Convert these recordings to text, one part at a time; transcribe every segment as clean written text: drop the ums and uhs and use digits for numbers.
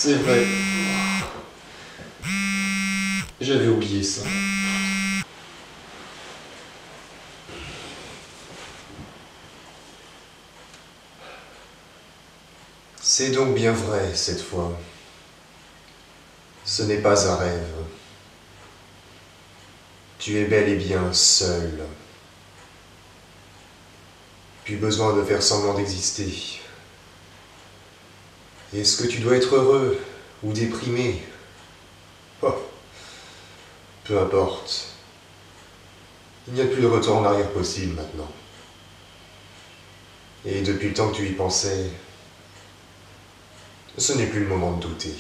C'est vrai. J'avais oublié ça. C'est donc bien vrai cette fois. Ce n'est pas un rêve. Tu es bel et bien seul. Plus besoin de faire semblant d'exister. Est-ce que tu dois être heureux ou déprimé? Oh, peu importe. Il n'y a plus de retour en arrière possible maintenant. Et depuis le temps que tu y pensais, ce n'est plus le moment de douter.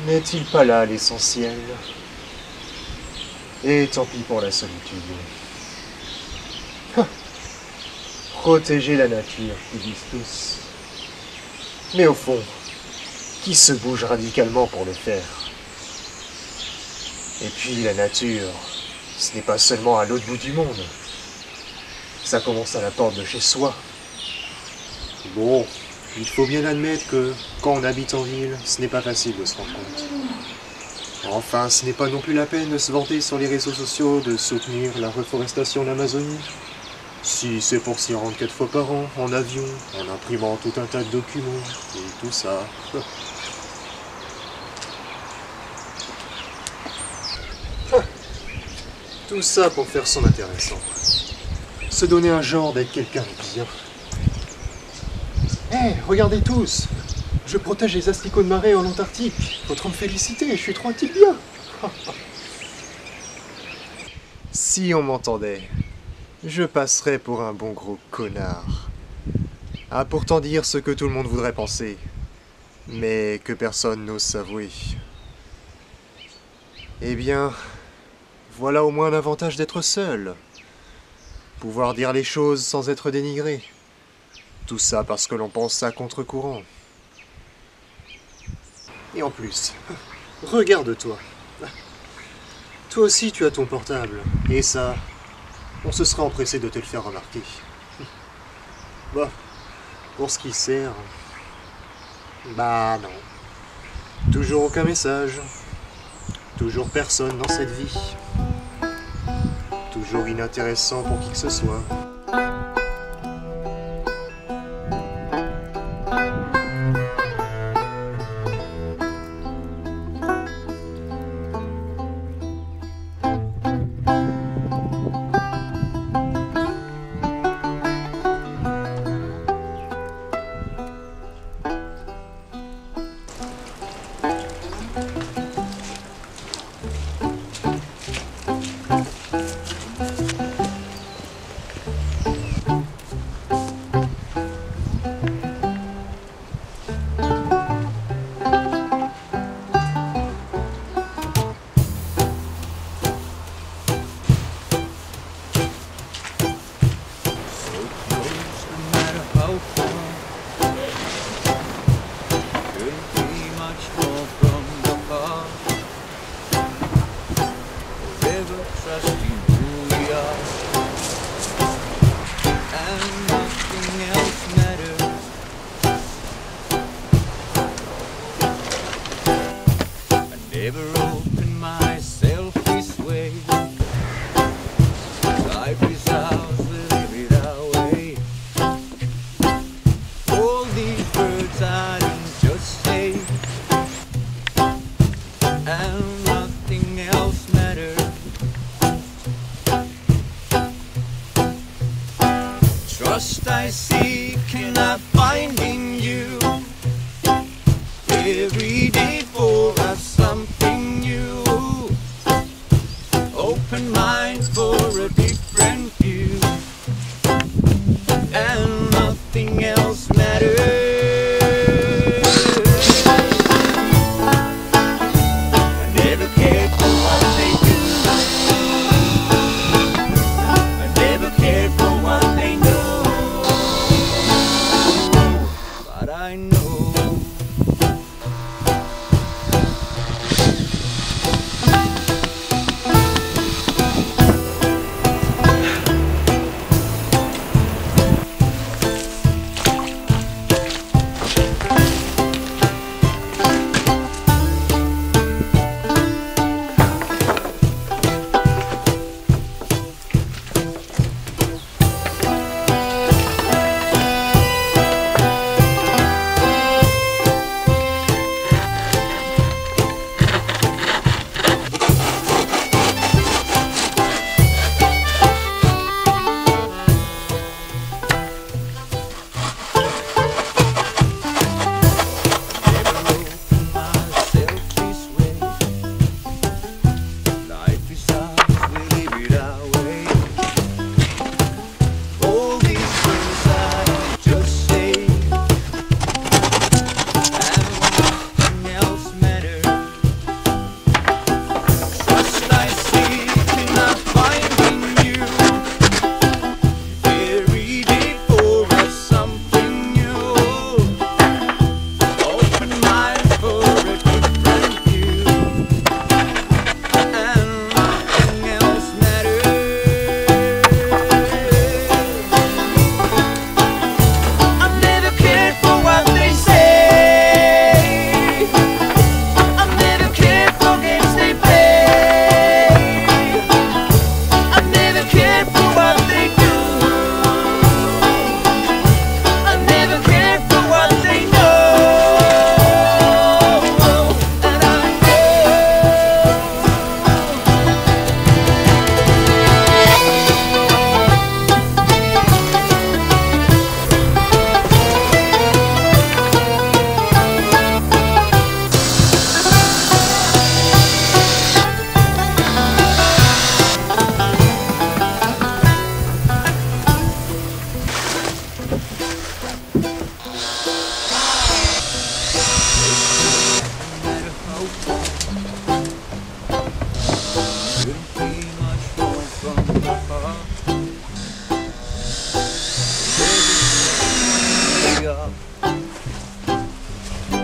N'est-il pas là l'essentiel? Et tant pis pour la solitude. Protéger la nature, ils disent tous. Mais au fond, qui se bouge radicalement pour le faire? Et puis la nature, ce n'est pas seulement à l'autre bout du monde. Ça commence à la porte de chez soi. Bon, il faut bien admettre que quand on habite en ville, ce n'est pas facile de se rendre compte. Enfin, ce n'est pas non plus la peine de se vanter sur les réseaux sociaux de soutenir la reforestation d'Amazonie. Si c'est pour s'y rendre 4 fois par an, en avion, en imprimant tout un tas de documents, et tout ça. Tout ça pour faire son intéressant. Se donner un genre d'être quelqu'un de bien. Hé, regardez tous! Je protège les asticots de marée en Antarctique. Faut trop me féliciter, je suis tranquille bien. Si on m'entendait, je passerais pour un bon gros connard. À pourtant dire ce que tout le monde voudrait penser, mais que personne n'ose s'avouer. Eh bien, voilà au moins l'avantage d'être seul. Pouvoir dire les choses sans être dénigré. Tout ça parce que l'on pense à contre-courant. Et en plus, regarde-toi. Toi aussi tu as ton portable. Et ça, on se serait empressé de te le faire remarquer. Bon, pour ce qui sert, bah non. Toujours aucun message. Toujours personne dans cette vie. Toujours inintéressant pour qui que ce soit. Trusting Never opened myself this way. Life is ours, we live it our way. All these words I didn't just say, and nothing else matters. Trust I seek and I find in you. Every day for us something new. Open minds for a different view, and nothing else matters. I never cared for what they do. I never cared for what they know. But I know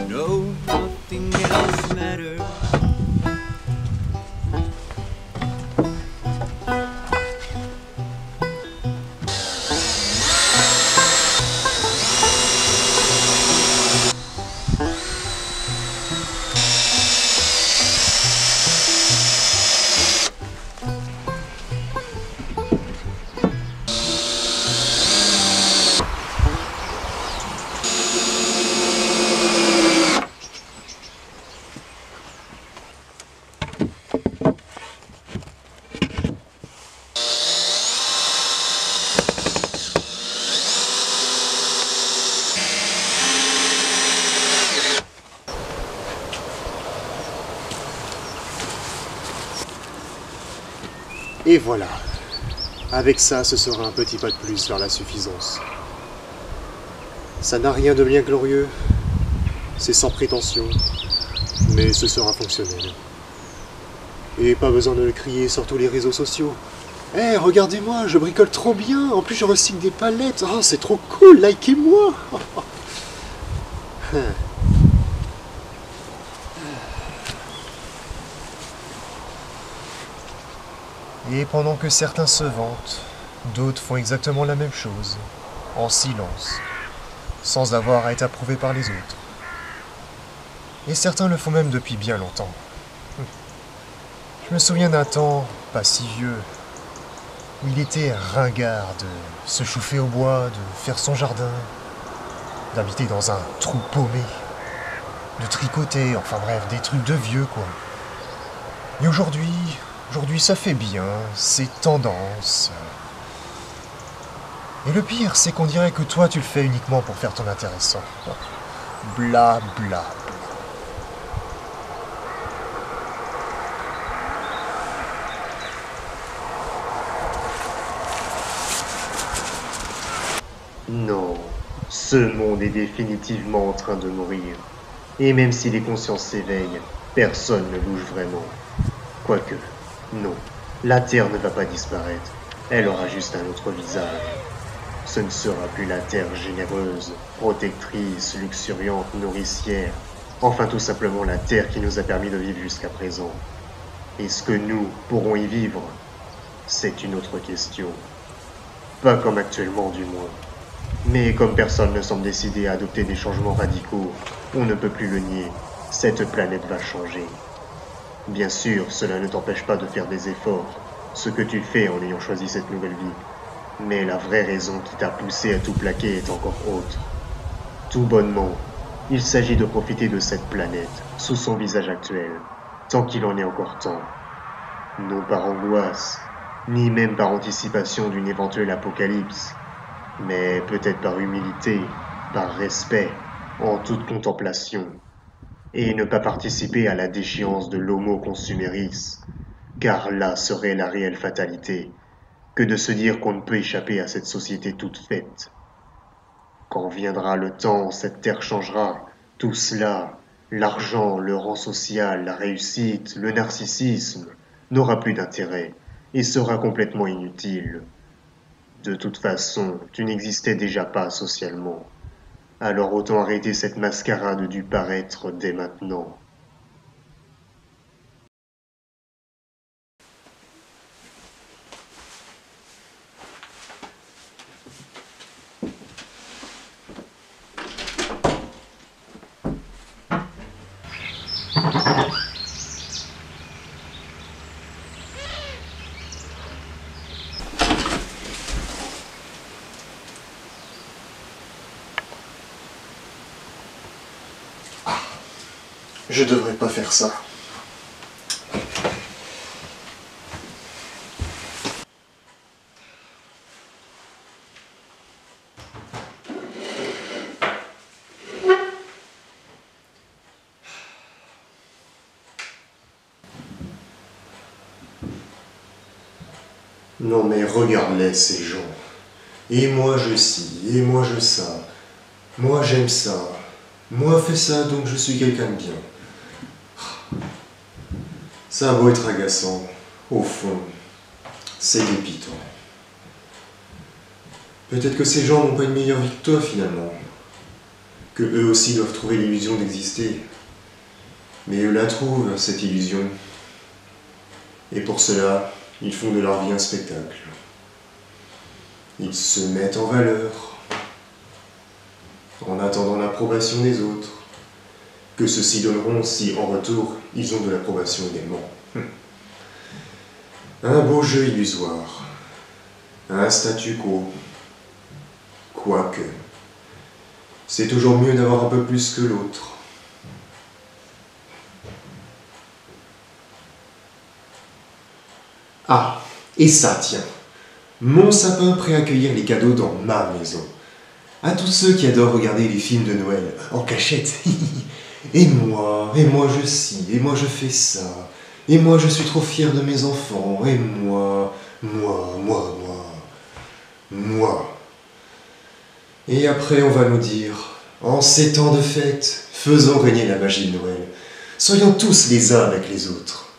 no, nothing else matters. Et voilà. Avec ça, ce sera un petit pas de plus vers la suffisance. Ça n'a rien de bien glorieux. C'est sans prétention. Mais ce sera fonctionnel. Et pas besoin de le crier sur tous les réseaux sociaux. Eh, regardez-moi, je bricole trop bien. En plus, je recycle des palettes. Oh, c'est trop cool, likez-moi. Et pendant que certains se vantent, d'autres font exactement la même chose, en silence, sans avoir à être approuvés par les autres. Et certains le font même depuis bien longtemps. Je me souviens d'un temps, pas si vieux, où il était ringard de se chauffer au bois, de faire son jardin, d'habiter dans un trou paumé, de tricoter, enfin bref, des trucs de vieux quoi. Et aujourd'hui ça fait bien, c'est tendance. Et le pire, c'est qu'on dirait que toi tu le fais uniquement pour faire ton intéressant. Bla bla. Non, ce monde est définitivement en train de mourir. Et même si les consciences s'éveillent, personne ne bouge vraiment. Quoique, non, la Terre ne va pas disparaître. Elle aura juste un autre visage. Ce ne sera plus la Terre généreuse, protectrice, luxuriante, nourricière. Enfin tout simplement la Terre qui nous a permis de vivre jusqu'à présent. Est-ce que nous pourrons y vivre? C'est une autre question. Pas comme actuellement du moins. Mais comme personne ne semble décidé à adopter des changements radicaux, on ne peut plus le nier, cette planète va changer. Bien sûr, cela ne t'empêche pas de faire des efforts, ce que tu fais en ayant choisi cette nouvelle vie. Mais la vraie raison qui t'a poussé à tout plaquer est encore autre. Tout bonnement, il s'agit de profiter de cette planète, sous son visage actuel, tant qu'il en est encore temps. Non par angoisse, ni même par anticipation d'une éventuelle apocalypse, mais peut-être par humilité, par respect, en toute contemplation, et ne pas participer à la déchéance de l'homo consuméris, car là serait la réelle fatalité, que de se dire qu'on ne peut échapper à cette société toute faite. Quand viendra le temps, cette terre changera, tout cela, l'argent, le rang social, la réussite, le narcissisme, n'aura plus d'intérêt, et sera complètement inutile. De toute façon, tu n'existais déjà pas socialement. Alors autant arrêter cette mascarade du paraître dès maintenant. Je devrais pas faire ça. Non mais regarde-les ces gens. Et moi je ci, et moi je ça. Moi j'aime ça. Moi fais ça donc je suis quelqu'un de bien. Ça a beau être agaçant, au fond, c'est dépitant. Peut-être que ces gens n'ont pas une meilleure vie que toi finalement. Que eux aussi doivent trouver l'illusion d'exister. Mais eux la trouvent, cette illusion. Et pour cela, ils font de leur vie un spectacle. Ils se mettent en valeur, en attendant l'approbation des autres, que ceux-ci donneront si, en retour, ils ont de l'approbation également. Un beau jeu illusoire, un statu quo, quoique, c'est toujours mieux d'avoir un peu plus que l'autre. Ah, et ça, tiens, mon sapin prêt à accueillir les cadeaux dans ma maison. À tous ceux qui adorent regarder les films de Noël en cachette. Et moi je ci, et moi je fais ça. Et moi je suis trop fier de mes enfants. Et moi. Et après on va nous dire, en ces temps de fête, faisons régner la magie de Noël. Soyons tous les uns avec les autres.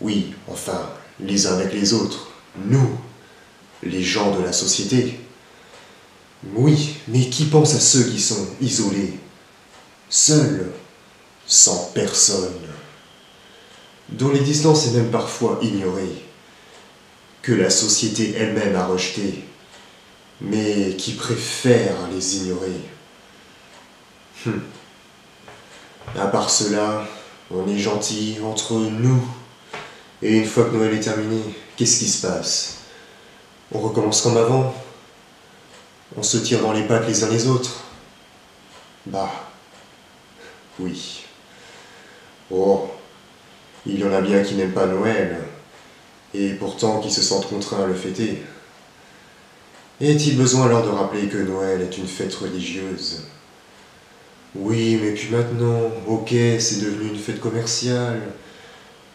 Oui, enfin, les uns avec les autres. Nous, les gens de la société. Oui, mais qui pense à ceux qui sont isolés, seuls, sans personne, dont l'existence est même parfois ignorée, que la société elle-même a rejeté, mais qui préfèrent les ignorer. À part cela, on est gentil entre nous, Et une fois que Noël est terminé, qu'est-ce qui se passe? On recommence comme avant? On se tire dans les pattes les uns les autres? Bah, oui. Oh, il y en a bien qui n'aiment pas Noël, et pourtant qui se sentent contraints à le fêter. Est-il besoin alors de rappeler que Noël est une fête religieuse? Oui, mais puis maintenant, ok, c'est devenu une fête commerciale,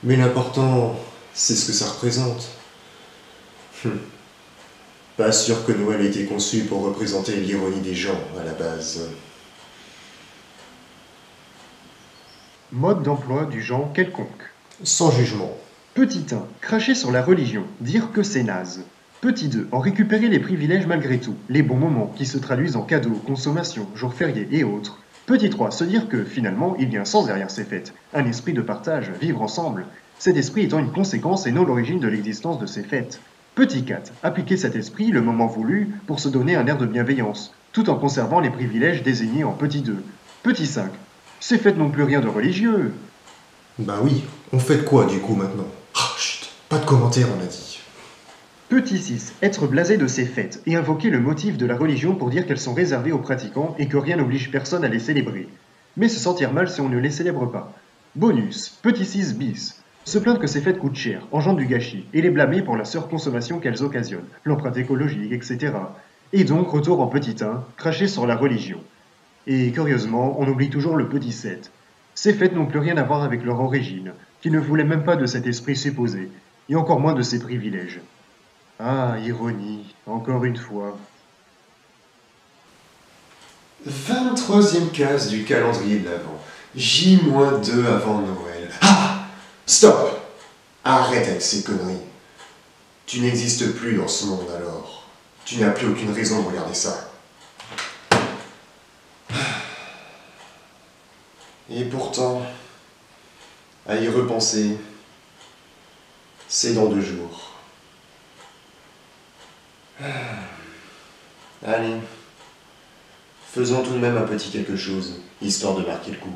mais l'important, c'est ce que ça représente. Pas sûr que Noël ait été conçu pour représenter l'ironie des gens à la base. Mode d'emploi du genre quelconque. Sans jugement. Petit 1. Cracher sur la religion. Dire que c'est naze. Petit 2. En récupérer les privilèges malgré tout. Les bons moments qui se traduisent en cadeaux, consommations, jours fériés et autres. Petit 3. Se dire que, finalement, il y a un sens derrière ces fêtes. Un esprit de partage, vivre ensemble. Cet esprit étant une conséquence et non l'origine de l'existence de ces fêtes. Petit 4. Appliquer cet esprit, le moment voulu, pour se donner un air de bienveillance, tout en conservant les privilèges désignés en petit 2. Petit 5. Ces fêtes n'ont plus rien de religieux. Bah oui, on fait de quoi du coup maintenant? Ah, chut, pas de commentaires on a dit. Petit 6. Être blasé de ces fêtes et invoquer le motif de la religion pour dire qu'elles sont réservées aux pratiquants et que rien n'oblige personne à les célébrer. Mais se sentir mal si on ne les célèbre pas. Bonus. Petit 6 bis. Se plaindre que ces fêtes coûtent cher, engendrent du gâchis, et les blâmer pour la surconsommation qu'elles occasionnent, l'empreinte écologique, etc. Et donc, retour en petit 1, cracher sur la religion. Et curieusement, on oublie toujours le petit 7. Ces fêtes n'ont plus rien à voir avec leur origine, qui ne voulait même pas de cet esprit supposé, et encore moins de ses privilèges. Ah, ironie, encore une fois. 23e case du calendrier de l'Avent. J-2 avant Noël. Ah! Stop! Arrête avec ces conneries. Tu n'existes plus dans ce monde alors. Tu n'as plus aucune raison de regarder ça. Et pourtant, à y repenser, c'est dans 2 jours. Allez, faisons tout de même un petit quelque chose, histoire de marquer le coup.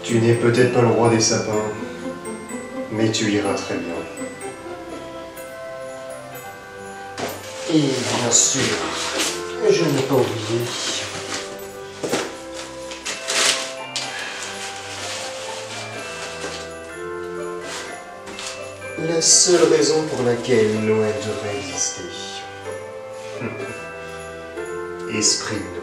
Tu n'es peut-être pas le roi des sapins, mais tu iras très bien. Et bien sûr, je n'ai pas oublié. La seule raison pour laquelle Noël devrait exister. Esprit de Noël.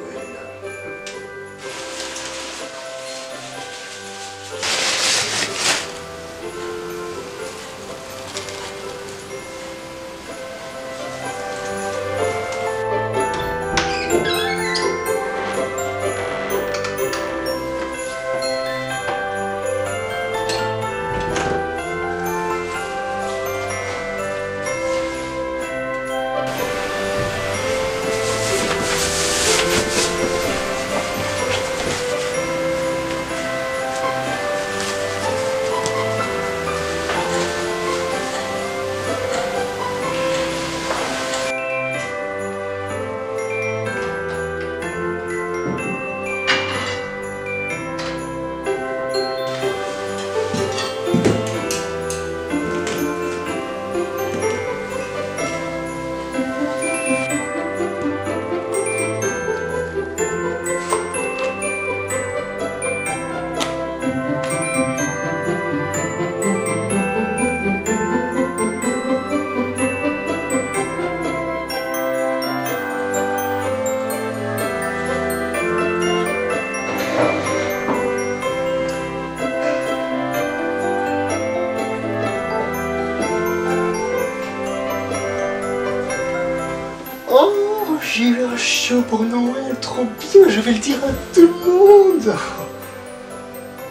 chien pour Noël, trop bien, je vais le dire à tout le monde.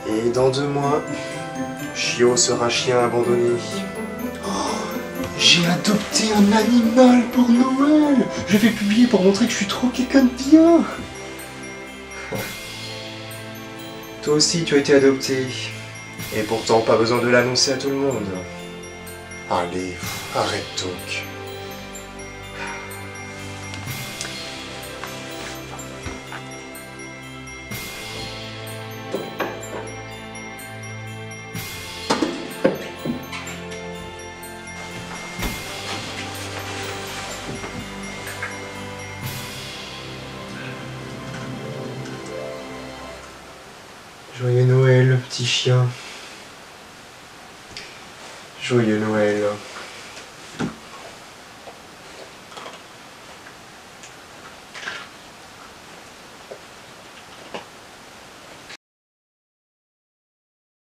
Et dans 2 mois, Chio sera chien abandonné. J'ai adopté un animal pour Noël. Je vais publier pour montrer que je suis trop quelqu'un de bien. Toi aussi, tu as été adopté. Et pourtant, pas besoin de l'annoncer à tout le monde. Allez, arrête donc. Joyeux Noël, petit chien. Joyeux Noël.